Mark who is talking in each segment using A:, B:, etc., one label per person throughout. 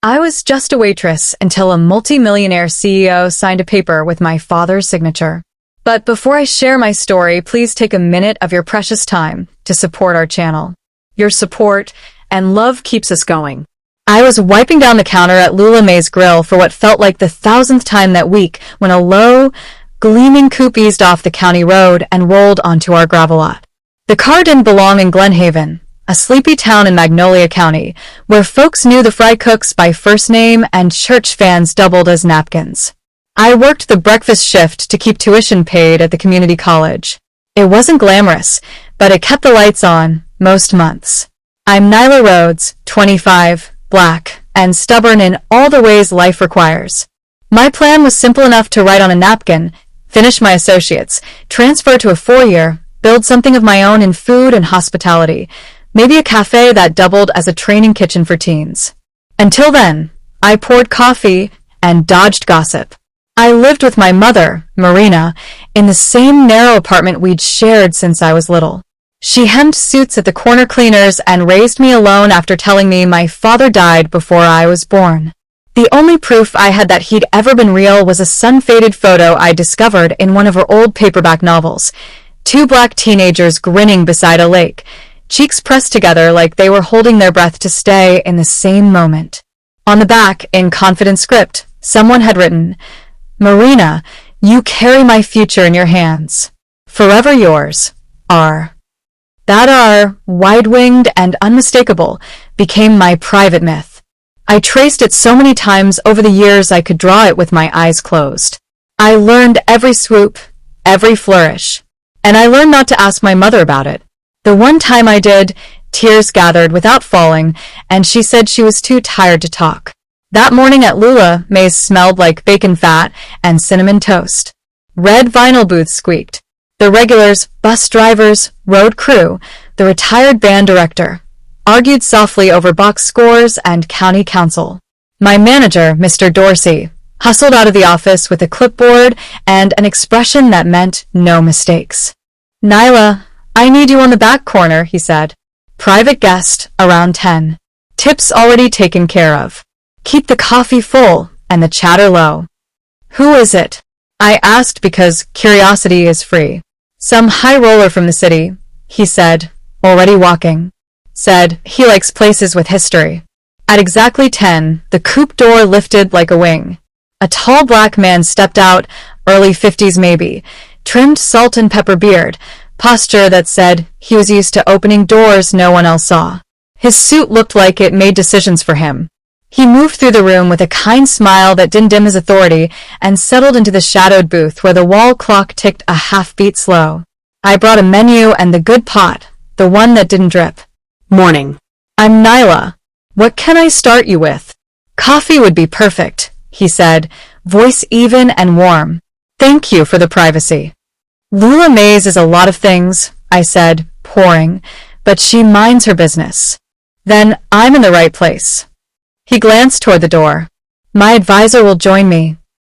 A: I was just a waitress until a multi-millionaire CEO signed a paper with my father's signature. But before I share my story, please take a minute of your precious time to support our channel. Your support and love keeps us going. I was wiping down the counter at Lula May's grill for what felt like the 1,000th time that week when a low, gleaming coupe eased off the county road and rolled onto our gravel lot. The car didn't belong in Glen Haven, a sleepy town in Magnolia County, where folks knew the fry cooks by first name and church fans doubled as napkins. I worked the breakfast shift to keep tuition paid at the community college. It wasn't glamorous, but it kept the lights on most months. I'm Nyla Rhodes, 25, black, and stubborn in all the ways life requires. My plan was simple enough to write on a napkin, finish my associates, transfer to a 4-year, build something of my own in food and hospitality, maybe a cafe that doubled as a training kitchen for teens. Until then, I poured coffee and dodged gossip. I lived with my mother, Marina, in the same narrow apartment we'd shared since I was little. She hemmed suits at the corner cleaners and raised me alone after telling me my father died before I was born. The only proof I had that he'd ever been real was a sun-faded photo I discovered in one of her old paperback novels. 2 black teenagers grinning beside a lake, cheeks pressed together like they were holding their breath to stay in the same moment. On the back, in confident script, someone had written, "Marina, you carry my future in your hands. Forever yours, R." That R, wide-winged and unmistakable, became my private myth. I traced it so many times over the years I could draw it with my eyes closed. I learned every swoop, every flourish. And I learned not to ask my mother about it. The one time I did, tears gathered without falling, and she said she was too tired to talk. That morning at Lula May's smelled like bacon fat and cinnamon toast. Red vinyl booths squeaked. The regulars, bus drivers, road crew, the retired band director, argued softly over box scores and county council. My manager, Mr. Dorsey, hustled out of the office with a clipboard and an expression that meant no mistakes. "Nyla, I need you on the back corner," he said. "Private guest, around 10. Tips already taken care of. Keep the coffee full and the chatter low." "Who is it?" I asked because curiosity is free. "Some high roller from the city," he said, already walking. Said he likes places with history. At exactly 10, the coupe door lifted like a wing. A tall black man stepped out, early 50s maybe, trimmed salt and pepper beard, posture that said he was used to opening doors no one else saw. His suit looked like it made decisions for him. He moved through the room with a kind smile that didn't dim his authority and settled into the shadowed booth where the wall clock ticked a half-beat slow. I brought a menu and the good pot, the one that didn't drip. "Morning. I'm Nyla. What can I start you with?" "Coffee would be perfect," he said, voice even and warm. "Thank you for the privacy." "Lula May's is a lot of things," I said, pouring, "but she minds her business." "Then I'm in the right place." He glanced toward the door. "My advisor will join me."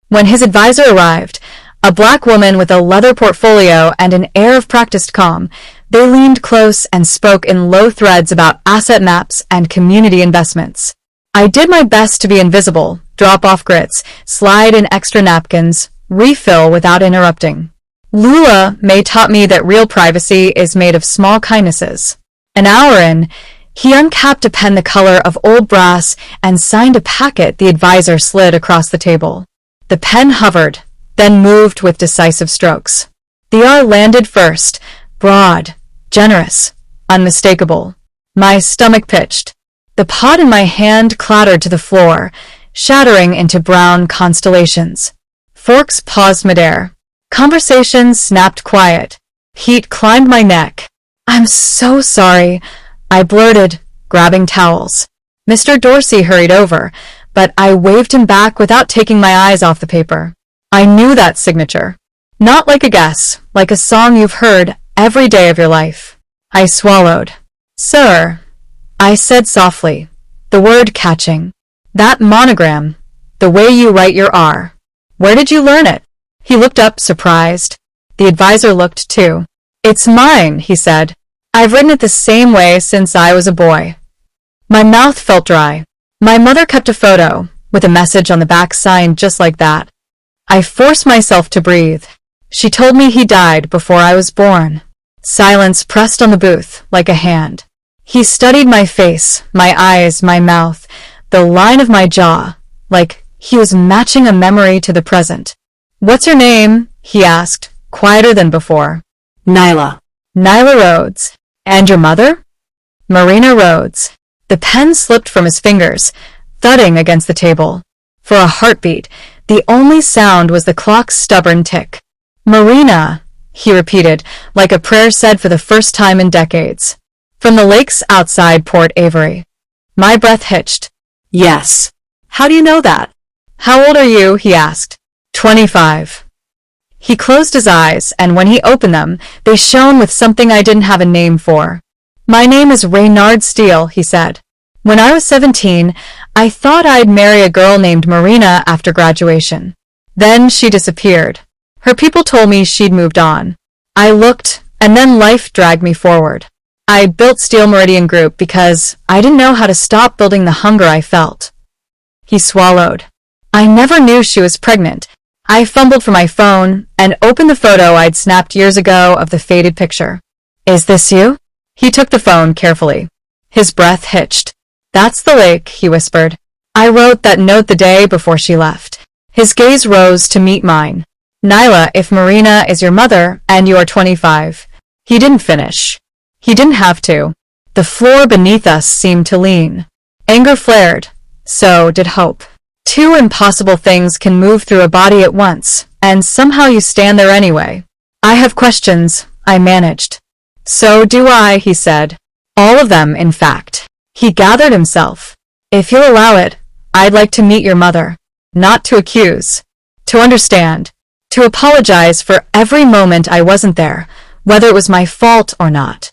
A: When his advisor arrived, a black woman with a leather portfolio and an air of practiced calm, they leaned close and spoke in low threads about asset maps and community investments. I did my best to be invisible, drop off grits, slide in extra napkins, refill without interrupting. Lula May taught me that real privacy is made of small kindnesses. An hour in, he uncapped a pen the color of old brass and signed a packet the advisor slid across the table. The pen hovered, then moved with decisive strokes. The R landed first, broad, generous, unmistakable. My stomach pitched. The pot in my hand clattered to the floor, shattering into brown constellations. Forks paused midair. Conversation snapped quiet. Heat climbed my neck. "I'm so sorry," I blurted, grabbing towels. Mr. Dorsey hurried over, but I waved him back without taking my eyes off the paper. I knew that signature. Not like a guess, like a song you've heard every day of your life. I swallowed. "Sir," I said softly, the word catching. "That monogram, the way you write your R. Where did you learn it?" He looked up, surprised. The advisor looked too. "It's mine," he said. "I've written it the same way since I was a boy." My mouth felt dry. My mother kept a photo, with a message on the back signed just like that. I forced myself to breathe. She told me he died before I was born. Silence pressed on the booth, like a hand. He studied my face, my eyes, my mouth, the line of my jaw, like he was matching a memory to the present. "What's your name?" he asked, quieter than before.
B: Nyla.
A: Nyla Rhodes. "And your mother?" Marina Rhodes. The pen slipped from his fingers, thudding against the table. For a heartbeat, the only sound was the clock's stubborn tick. "Marina," he repeated, like a prayer said for the first time in decades. From the lakes outside Port Avery. My breath hitched.
B: Yes. How do you know that?
A: "How old are you?" he asked. 25. He closed his eyes, and when he opened them, they shone with something I didn't have a name for. "My name is Reynard Steele," he said. "When I was 17, I thought I'd marry a girl named Marina after graduation. Then she disappeared. Her people told me she'd moved on. I looked, and then life dragged me forward. I built Steel Meridian Group because I didn't know how to stop building the hunger I felt." He swallowed. I never knew she was pregnant. I fumbled for my phone and opened the photo I'd snapped years ago of the faded picture. "Is this you?" He took the phone carefully. His breath hitched. "That's the lake," he whispered. "I wrote that note the day before she left." His gaze rose to meet mine. "Nyla, if Marina is your mother and you are 25. He didn't finish. He didn't have to. The floor beneath us seemed to lean. Anger flared. So did hope. Two impossible things can move through a body at once, and somehow you stand there anyway. "I have questions," I managed. "So do I," he said. "All of them, in fact." He gathered himself. "If you'll allow it, I'd like to meet your mother. Not to accuse. To understand. To apologize for every moment I wasn't there, whether it was my fault or not."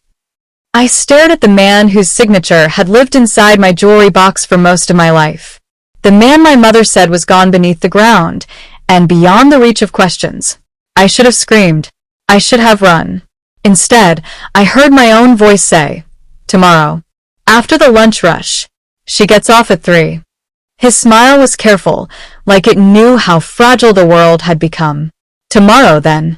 A: I stared at the man whose signature had lived inside my jewelry box for most of my life. The man my mother said was gone beneath the ground, and beyond the reach of questions. I should have screamed. I should have run. Instead, I heard my own voice say, "Tomorrow. After the lunch rush. She gets off at 3. His smile was careful, like it knew how fragile the world had become. "Tomorrow, then."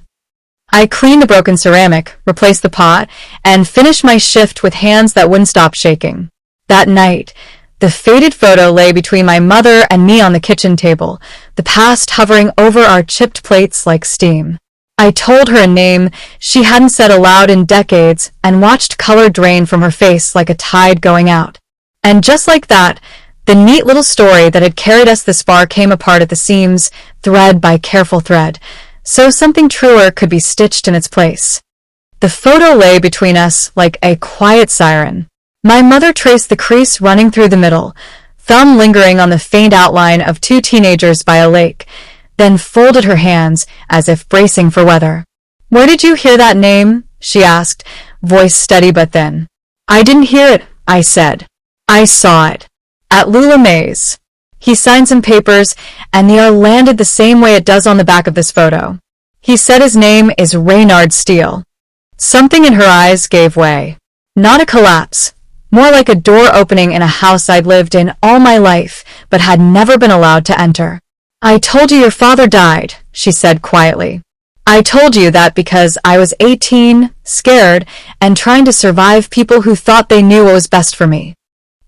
A: I cleaned the broken ceramic, replaced the pot, and finished my shift with hands that wouldn't stop shaking. That night, the faded photo lay between my mother and me on the kitchen table, the past hovering over our chipped plates like steam. I told her a name she hadn't said aloud in decades and watched color drain from her face like a tide going out. And just like that, the neat little story that had carried us this far came apart at the seams, thread by careful thread, so something truer could be stitched in its place. The photo lay between us like a quiet siren. My mother traced the crease running through the middle, thumb lingering on the faint outline of two teenagers by a lake, then folded her hands as if bracing for weather. "Where did you hear that name?" she asked, voice steady but thin. "I didn't hear it," I said. "I saw it. At Lula Mays." He signed some papers, and the R landed the same way it does on the back of this photo. He said his name is Reynard Steele. Something in her eyes gave way. Not a collapse, more like a door opening in a house I'd lived in all my life, but had never been allowed to enter. "I told you your father died," she said quietly. "I told you that because I was 18, scared, and trying to survive people who thought they knew what was best for me."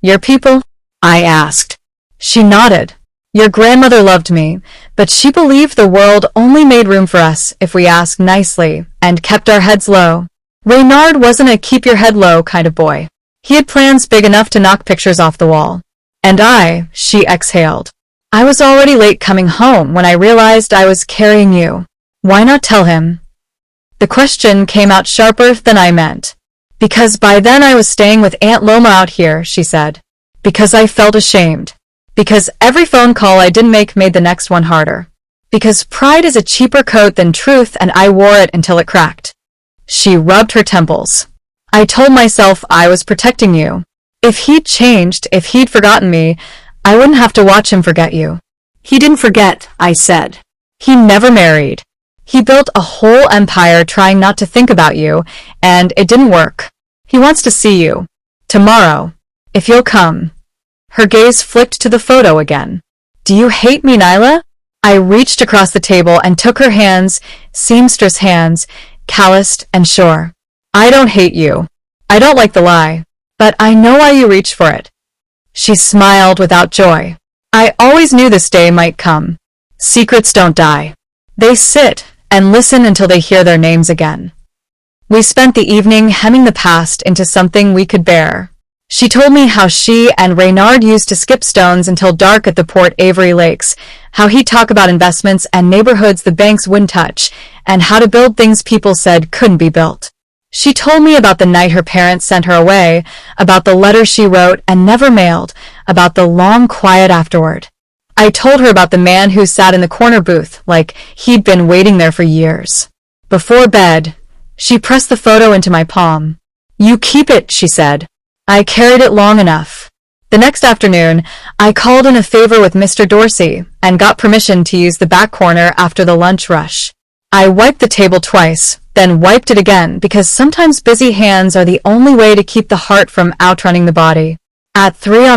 A: "Your people?" I asked. She nodded. "Your grandmother loved me, but she believed the world only made room for us if we asked nicely and kept our heads low. Reynard wasn't a keep your head low kind of boy. He had plans big enough to knock pictures off the wall." "And she exhaled. "I was already late coming home when I realized I was carrying you. Why not tell him?" The question came out sharper than I meant. "Because by then I was staying with Aunt Loma out here," she said. "Because I felt ashamed. Because every phone call I didn't make made the next one harder. Because pride is a cheaper coat than truth and I wore it until it cracked." She rubbed her temples. "I told myself I was protecting you. If he'd changed, if he'd forgotten me, I wouldn't have to watch him forget you." "He didn't forget," I said. "He never married. He built a whole empire trying not to think about you, and it didn't work. He wants to see you. Tomorrow. If you'll come." Her gaze flicked to the photo again. Do you hate me, Nyla? I reached across the table and took her hands, seamstress hands, calloused and sure. I don't hate you. I don't like the lie. But I know why you reached for it. She smiled without joy. I always knew this day might come. Secrets don't die. They sit and listen until they hear their names again. We spent the evening hemming the past into something we could bear. She told me how she and Reynard used to skip stones until dark at the Port Avery Lakes, how he'd talk about investments and neighborhoods the banks wouldn't touch, and how to build things people said couldn't be built. She told me about the night her parents sent her away, about the letters she wrote and never mailed, about the long quiet afterward. I told her about the man who sat in the corner booth like he'd been waiting there for years. Before bed, she pressed the photo into my palm. You keep it, she said. I carried it long enough. The next afternoon, I called in a favor with Mr. Dorsey and got permission to use the back corner after the lunch rush. I wiped the table twice, then wiped it again because sometimes busy hands are the only way to keep the heart from outrunning the body. At 3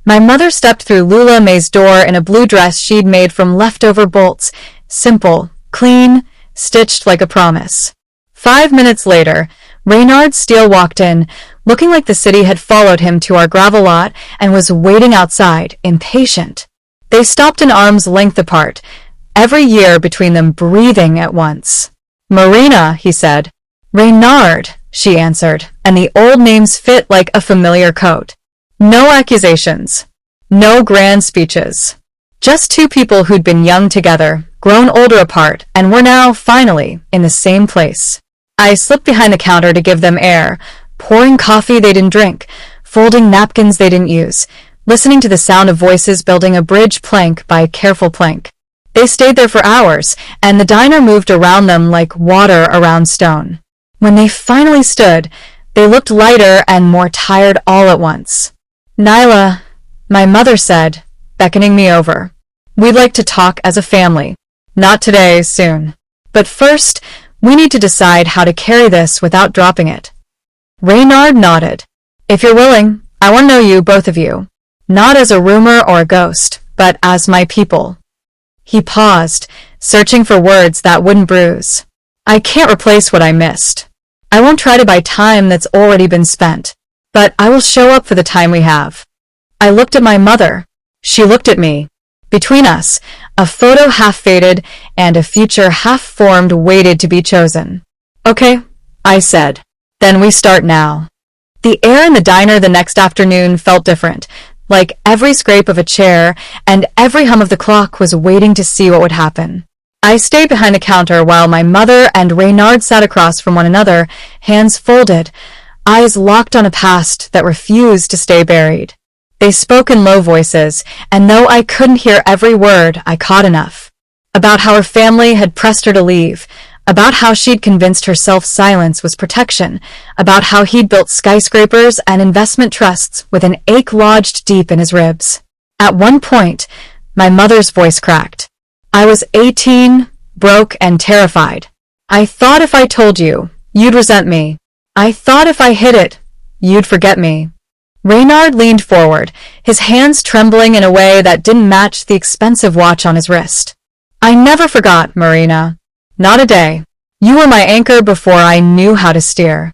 A: my mother stepped through Lula May's door in a blue dress she'd made from leftover bolts, simple, clean, stitched like a promise. 5 minutes later, Reynard Steele walked in, looking like the city had followed him to our gravel lot and was waiting outside, impatient. They stopped an arm's length apart, every year between them breathing at once. Marina, he said. Reynard, she answered, and the old names fit like a familiar coat. No accusations. No grand speeches. Just 2 people who'd been young together, grown older apart, and were now, finally, in the same place. I slipped behind the counter to give them air, pouring coffee they didn't drink, folding napkins they didn't use, listening to the sound of voices building a bridge plank by careful plank. They stayed there for hours, and the diner moved around them like water around stone. When they finally stood, they looked lighter and more tired all at once. Nyla, my mother said, beckoning me over. We'd like to talk as a family. Not today, soon. But first, we need to decide how to carry this without dropping it. Reynard nodded. If you're willing, I want to know you, both of you. Not as a rumor or a ghost, but as my people. He paused, searching for words that wouldn't bruise. I can't replace what I missed. I won't try to buy time that's already been spent, but I will show up for the time we have. I looked at my mother. She looked at me. Between us, a photo half-faded and a future half-formed waited to be chosen. Okay, I said. Then we start now. The air in the diner the next afternoon felt different, like every scrape of a chair and every hum of the clock was waiting to see what would happen. I stayed behind the counter while my mother and Reynard sat across from one another, hands folded, eyes locked on a past that refused to stay buried. They spoke in low voices, and though I couldn't hear every word, I caught enough. About how her family had pressed her to leave, about how she'd convinced herself silence was protection, about how he'd built skyscrapers and investment trusts with an ache lodged deep in his ribs. At one point, my mother's voice cracked. I was 18, broke and terrified. I thought if I told you, you'd resent me. I thought if I hid it, you'd forget me. Reynard leaned forward, his hands trembling in a way that didn't match the expensive watch on his wrist. I never forgot, Marina. Not a day. You were my anchor before I knew how to steer.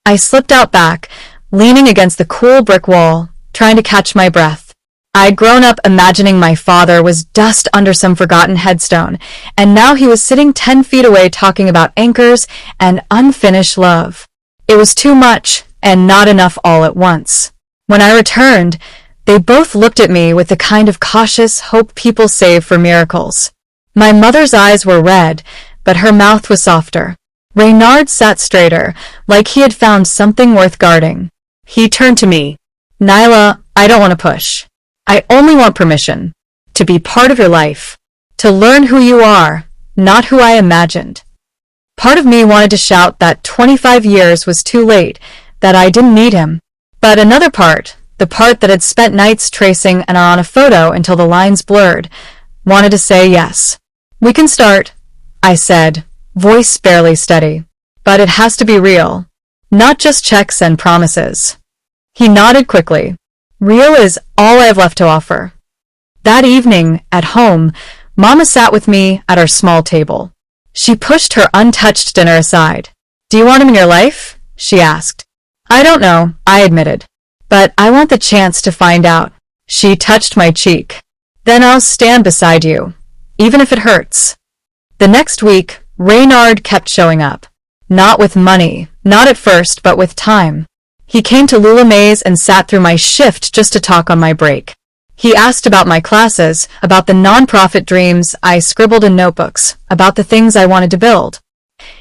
A: I slipped out back, leaning against the cool brick wall, trying to catch my breath. I'd grown up imagining my father was dust under some forgotten headstone, and now he was sitting 10 feet away talking about anchors and unfinished love. It was too much, and not enough all at once. When I returned, they both looked at me with the kind of cautious hope people save for miracles. My mother's eyes were red, but her mouth was softer. Reynard sat straighter, like he had found something worth guarding. He turned to me. Nyla, I don't want to push. I only want permission. To be part of your life. To learn who you are, not who I imagined. Part of me wanted to shout that 25 years was too late, that I didn't need him. But another part, the part that had spent nights tracing and on a photo until the lines blurred, wanted to say yes. We can start, I said, voice barely steady. But it has to be real. Not just checks and promises. He nodded quickly. Real is all I have left to offer. That evening, at home, Mama sat with me at our small table. She pushed her untouched dinner aside. "Do you want him in your life?" she asked. "I don't know," I admitted. "But I want the chance to find out." She touched my cheek. "Then I'll stand beside you, even if it hurts." The next week, Reynard kept showing up. Not with money, not at first, but with time. He came to Lula Mays and sat through my shift just to talk on my break. He asked about my classes, about the nonprofit dreams I scribbled in notebooks, about the things I wanted to build.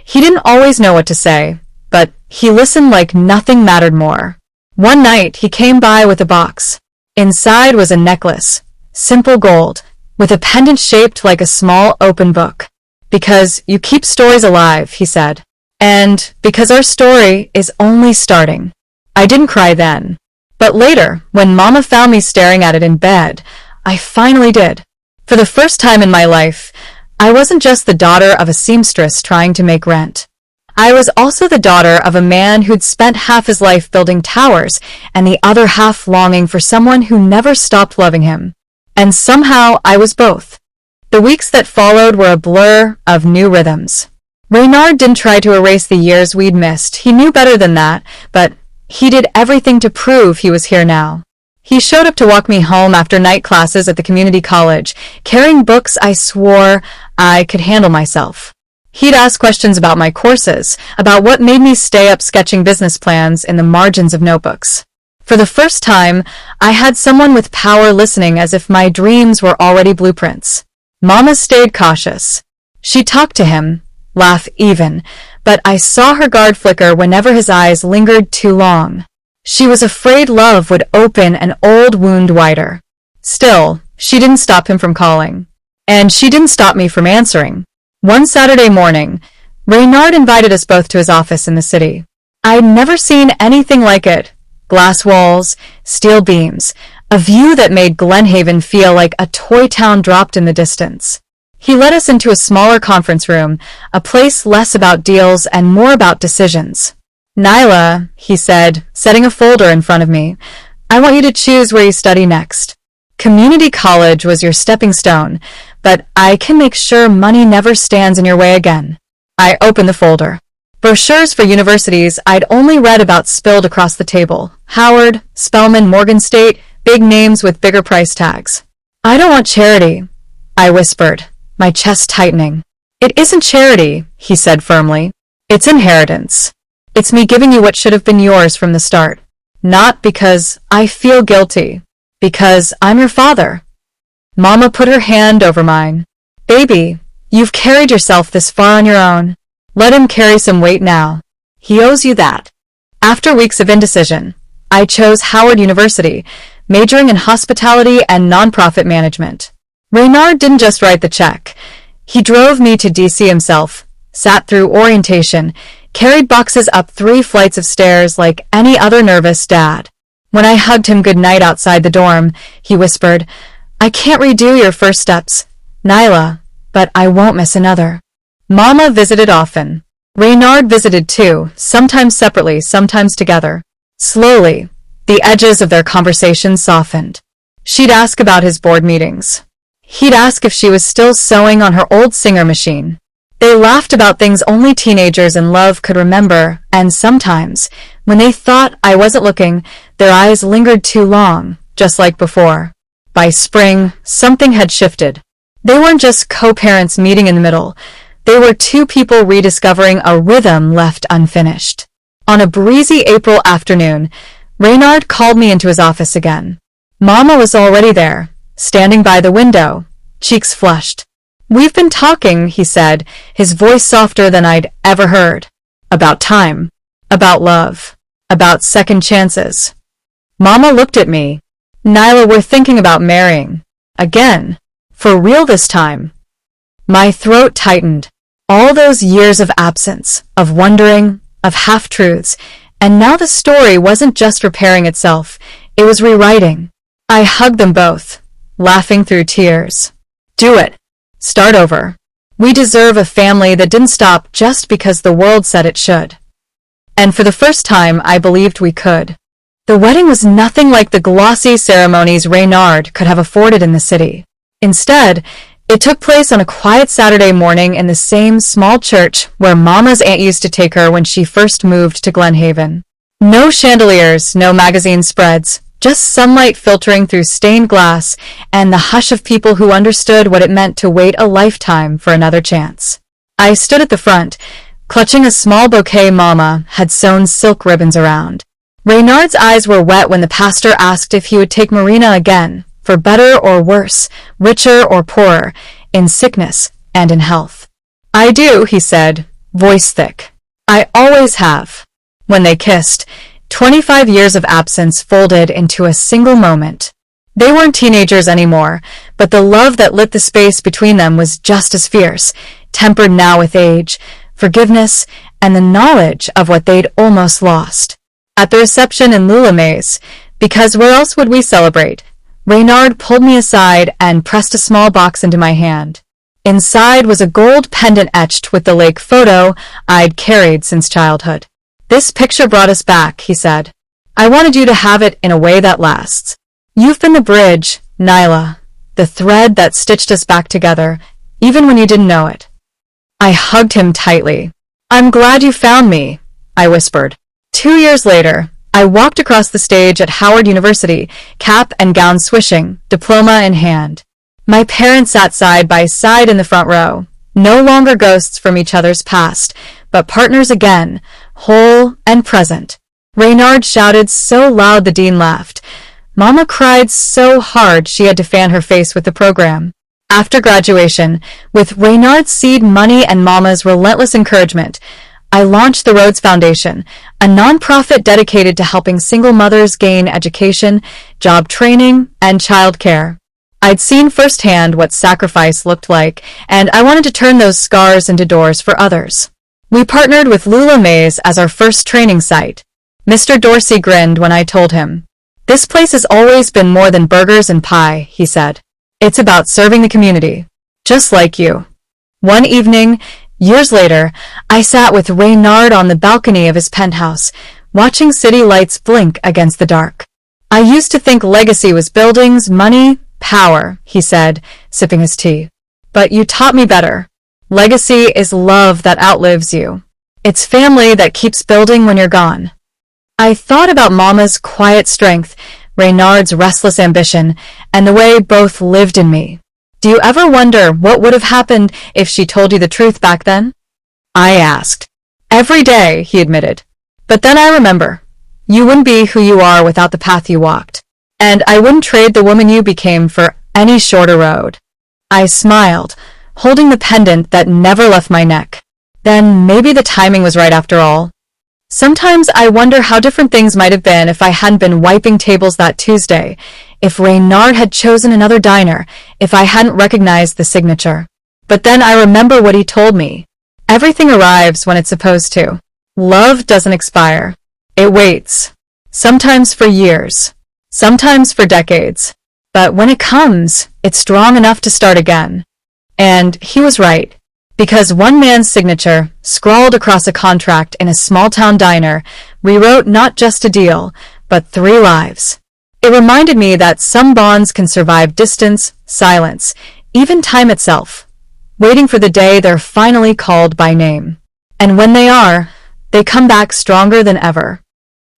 A: He didn't always know what to say, but he listened like nothing mattered more. One night, he came by with a box. Inside was a necklace, simple gold, with a pendant shaped like a small open book. "Because you keep stories alive," he said. "And because our story is only starting." I didn't cry then. But later, when Mama found me staring at it in bed, I finally did. For the first time in my life, I wasn't just the daughter of a seamstress trying to make rent. I was also the daughter of a man who'd spent half his life building towers and the other half longing for someone who never stopped loving him. And somehow I was both. The weeks that followed were a blur of new rhythms. Reynard didn't try to erase the years we'd missed. He knew better than that, but he did everything to prove he was here now. He showed up to walk me home after night classes at the community college, carrying books I swore I could handle myself. He'd ask questions about my courses, about what made me stay up sketching business plans in the margins of notebooks. For the first time, I had someone with power listening as if my dreams were already blueprints. Mama stayed cautious. She talked to him, laugh even, but I saw her guard flicker whenever his eyes lingered too long. She was afraid love would open an old wound wider. Still, she didn't stop him from calling. And she didn't stop me from answering. One Saturday morning, Reynard invited us both to his office in the city. I'd never seen anything like it. Glass walls, steel beams, a view that made Glenhaven feel like a toy town dropped in the distance. He led us into a smaller conference room, a place less about deals and more about decisions. "Nyla," he said, setting a folder in front of me, "I want you to choose where you study next. Community college was your stepping stone, but I can make sure money never stands in your way again." I opened the folder. Brochures for universities I'd only read about spilled across the table. Howard, Spelman, Morgan State, big names with bigger price tags. "I don't want charity," I whispered, my chest tightening. "It isn't charity," he said firmly. "It's inheritance. It's me giving you what should have been yours from the start. Not because I feel guilty, because I'm your father." Mama put her hand over mine. "Baby, you've carried yourself this far on your own. Let him carry some weight now. He owes you that." After weeks of indecision, I chose Howard University, majoring in hospitality and nonprofit management. Reynard didn't just write the check. He drove me to DC himself, sat through orientation, carried boxes up 3 flights of stairs like any other nervous dad. When I hugged him goodnight outside the dorm, he whispered, "I can't redo your first steps, Nyla, but I won't miss another." Mama visited often. Reynard visited too, sometimes separately, sometimes together. Slowly, the edges of their conversation softened. She'd ask about his board meetings. He'd ask if she was still sewing on her old Singer machine. They laughed about things only teenagers in love could remember, and sometimes, when they thought I wasn't looking, their eyes lingered too long, just like before. By spring, something had shifted. They weren't just co-parents meeting in the middle. They were 2 people rediscovering a rhythm left unfinished. On a breezy April afternoon, Reynard called me into his office again. Mama was already there, standing by the window, cheeks flushed. "We've been talking," he said, his voice softer than I'd ever heard. "About time. About love. About second chances." Mama looked at me. "Nyla, we're thinking about marrying. Again. For real this time." My throat tightened. All those years of absence, of wondering, of half-truths, and now the story wasn't just repairing itself, it was rewriting. I hugged them both, laughing through tears. "Do it. Start over. We deserve a family that didn't stop just because the world said it should." And for the first time, I believed we could. The wedding was nothing like the glossy ceremonies Reynard could have afforded in the city. Instead, it took place on a quiet Saturday morning in the same small church where Mama's aunt used to take her when she first moved to Glenhaven. No chandeliers, no magazine spreads, just sunlight filtering through stained glass and the hush of people who understood what it meant to wait a lifetime for another chance. I stood at the front, clutching a small bouquet Mama had sewn silk ribbons around. Reynard's eyes were wet when the pastor asked if he would take Marina again, for better or worse, richer or poorer, in sickness and in health. "I do," he said, voice thick. "I always have." When they kissed, 25 years of absence folded into a single moment. They weren't teenagers anymore, but the love that lit the space between them was just as fierce, tempered now with age, forgiveness, and the knowledge of what they'd almost lost. At the reception in Millionaire, because where else would we celebrate, Reynard pulled me aside and pressed a small box into my hand. Inside was a gold pendant etched with the lake photo I'd carried since childhood. "This picture brought us back," he said. "I wanted you to have it in a way that lasts. You've been the bridge, Nyla, the thread that stitched us back together, even when you didn't know it." I hugged him tightly. "I'm glad you found me," I whispered. 2 years later, I walked across the stage at Howard University, cap and gown swishing, diploma in hand. My parents sat side by side in the front row, no longer ghosts from each other's past, but partners again, whole and present. Reynard shouted so loud the dean laughed. Mama cried so hard she had to fan her face with the program. After graduation, with Reynard's seed money and Mama's relentless encouragement, I launched the Rhodes Foundation, a nonprofit dedicated to helping single mothers gain education, job training, and childcare. I'd seen firsthand what sacrifice looked like, and I wanted to turn those scars into doors for others. We partnered with Lula Mays as our first training site. Mr. Dorsey grinned when I told him. "This place has always been more than burgers and pie," he said. "It's about serving the community, just like you." One evening, years later, I sat with Reynard on the balcony of his penthouse, watching city lights blink against the dark. "I used to think legacy was buildings, money, power," he said, sipping his tea. "But you taught me better. Legacy is love that outlives you. It's family that keeps building when you're gone." I thought about Mama's quiet strength, Reynard's restless ambition, and the way both lived in me. "Do you ever wonder what would have happened if she told you the truth back then?" I asked. "Every day," he admitted. "But then I remember. You wouldn't be who you are without the path you walked. And I wouldn't trade the woman you became for any shorter road." I smiled, holding the pendant that never left my neck. Then maybe the timing was right after all. Sometimes I wonder how different things might have been if I hadn't been wiping tables that Tuesday, if Reynard had chosen another diner, if I hadn't recognized the signature. But then I remember what he told me. Everything arrives when it's supposed to. Love doesn't expire. It waits. Sometimes for years. Sometimes for decades. But when it comes, it's strong enough to start again. And he was right. Because one man's signature, scrawled across a contract in a small-town diner, rewrote not just a deal, but 3 lives. It reminded me that some bonds can survive distance, silence, even time itself, waiting for the day they're finally called by name. And when they are, they come back stronger than ever.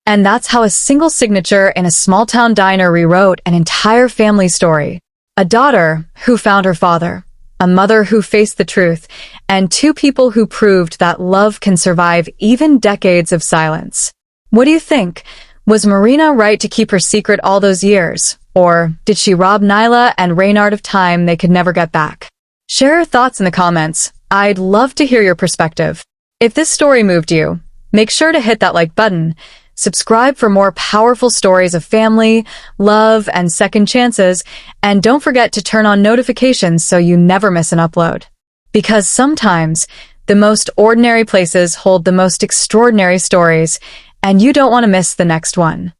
A: And that's how a single signature in a small-town diner rewrote an entire family story. A daughter who found her father, a mother who faced the truth, and 2 people who proved that love can survive even decades of silence. What do you think? Was Marina right to keep her secret all those years? Or did she rob Nyla and Reynard of time they could never get back? Share your thoughts in the comments. I'd love to hear your perspective. If this story moved you, make sure to hit that like button. Subscribe for more powerful stories of family, love, and second chances, and don't forget to turn on notifications so you never miss an upload. Because sometimes, the most ordinary places hold the most extraordinary stories, and you don't want to miss the next one.